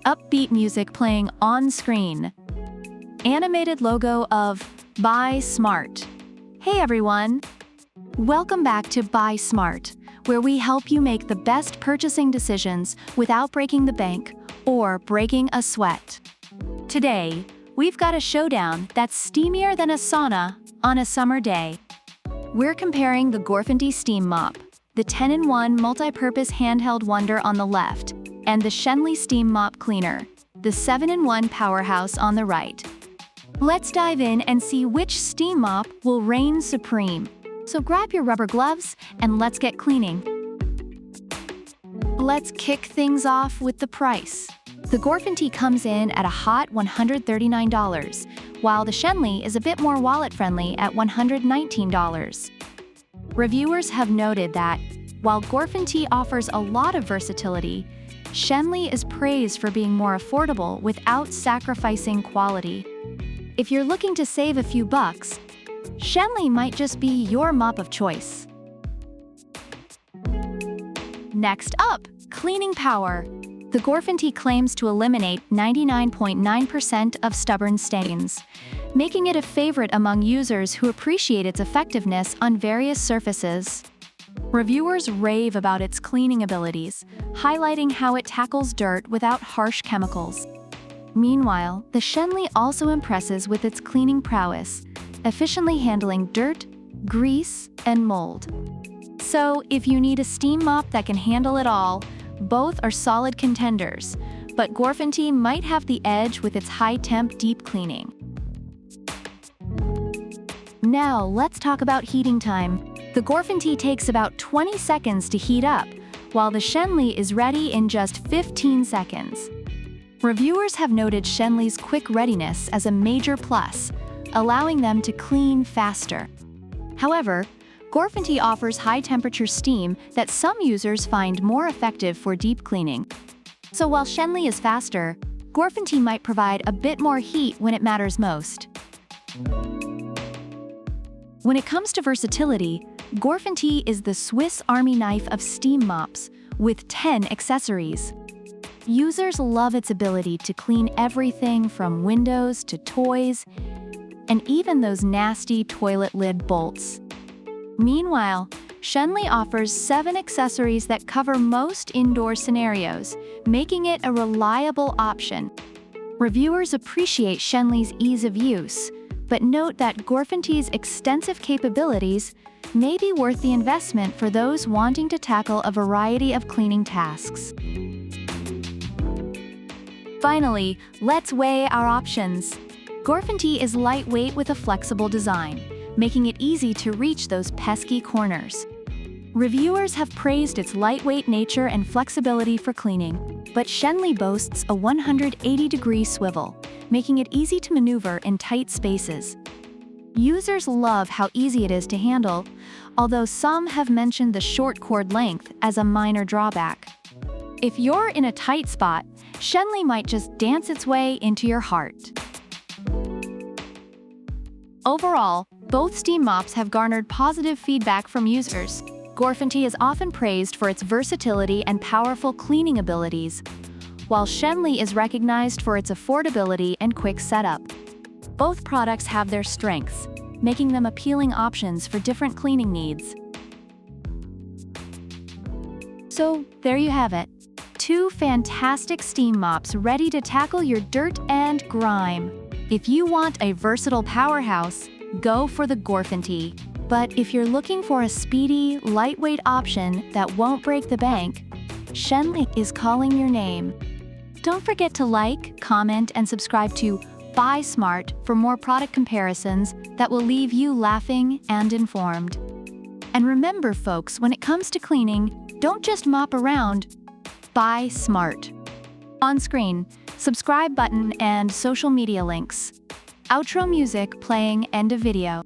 upbeat music playing on screen. Animated logo of Buy Smart. Hey everyone! Welcome back to Buy Smart, where we help you make the best purchasing decisions without breaking the bank or breaking a sweat. Today, we've got a showdown that's steamier than a sauna on a summer day. We're comparing the GorFanty Steam Mop, the 10-in-1 multi-purpose handheld wonder on the left, and the Schenley Steam Mop Cleaner, the 7-in-1 powerhouse on the right. Let's dive in and see which steam mop will reign supreme. So grab your rubber gloves and let's get cleaning. Let's kick things off with the price. The GorFanty comes in at a hot $139, while the Schenley is a bit more wallet-friendly at $119. Reviewers have noted that, while GorFanty offers a lot of versatility, Schenley is praised for being more affordable without sacrificing quality. If you're looking to save a few bucks, Schenley might just be your mop of choice. Next up, cleaning power. The GorFanty claims to eliminate 99.9% of stubborn stains, making it a favorite among users who appreciate its effectiveness on various surfaces. Reviewers rave about its cleaning abilities, highlighting how it tackles dirt without harsh chemicals. Meanwhile, the Schenley also impresses with its cleaning prowess, efficiently handling dirt, grease, and mold. So, if you need a steam mop that can handle it all, both are solid contenders, but GorFanty might have the edge with its high-temp deep cleaning. Now, let's talk about heating time. The GorFanty takes about 20 seconds to heat up, while the Schenley is ready in just 15 seconds. Reviewers have noted Schenley's quick readiness as a major plus, allowing them to clean faster. However, GorFanty offers high-temperature steam that some users find more effective for deep cleaning. So while Schenley is faster, GorFanty might provide a bit more heat when it matters most. When it comes to versatility, GorFanty is the Swiss Army knife of steam mops, with 10 accessories. Users love its ability to clean everything from windows to toys, and even those nasty toilet lid bolts. Meanwhile, Schenley offers 7 accessories that cover most indoor scenarios, making it a reliable option. Reviewers appreciate Schenley's ease of use, but note that GorFanty's extensive capabilities may be worth the investment for those wanting to tackle a variety of cleaning tasks. Finally, let's weigh our options. GorFanty is lightweight with a flexible design, making it easy to reach those pesky corners. Reviewers have praised its lightweight nature and flexibility for cleaning, but Schenley boasts a 180-degree swivel, making it easy to maneuver in tight spaces. Users love how easy it is to handle, although some have mentioned the short cord length as a minor drawback. If you're in a tight spot, Schenley might just dance its way into your heart. Overall, both steam mops have garnered positive feedback from users. GorFanty is often praised for its versatility and powerful cleaning abilities, while Schenley is recognized for its affordability and quick setup. Both products have their strengths, making them appealing options for different cleaning needs. So, there you have it. 2 fantastic steam mops ready to tackle your dirt and grime. If you want a versatile powerhouse, go for the GorFanty. But if you're looking for a speedy, lightweight option that won't break the bank, Schenley is calling your name. Don't forget to like, comment, and subscribe to Buy Smart for more product comparisons that will leave you laughing and informed. And remember, folks, when it comes to cleaning, don't just mop around, buy smart. On screen, subscribe button and social media links. Outro music playing, end of video.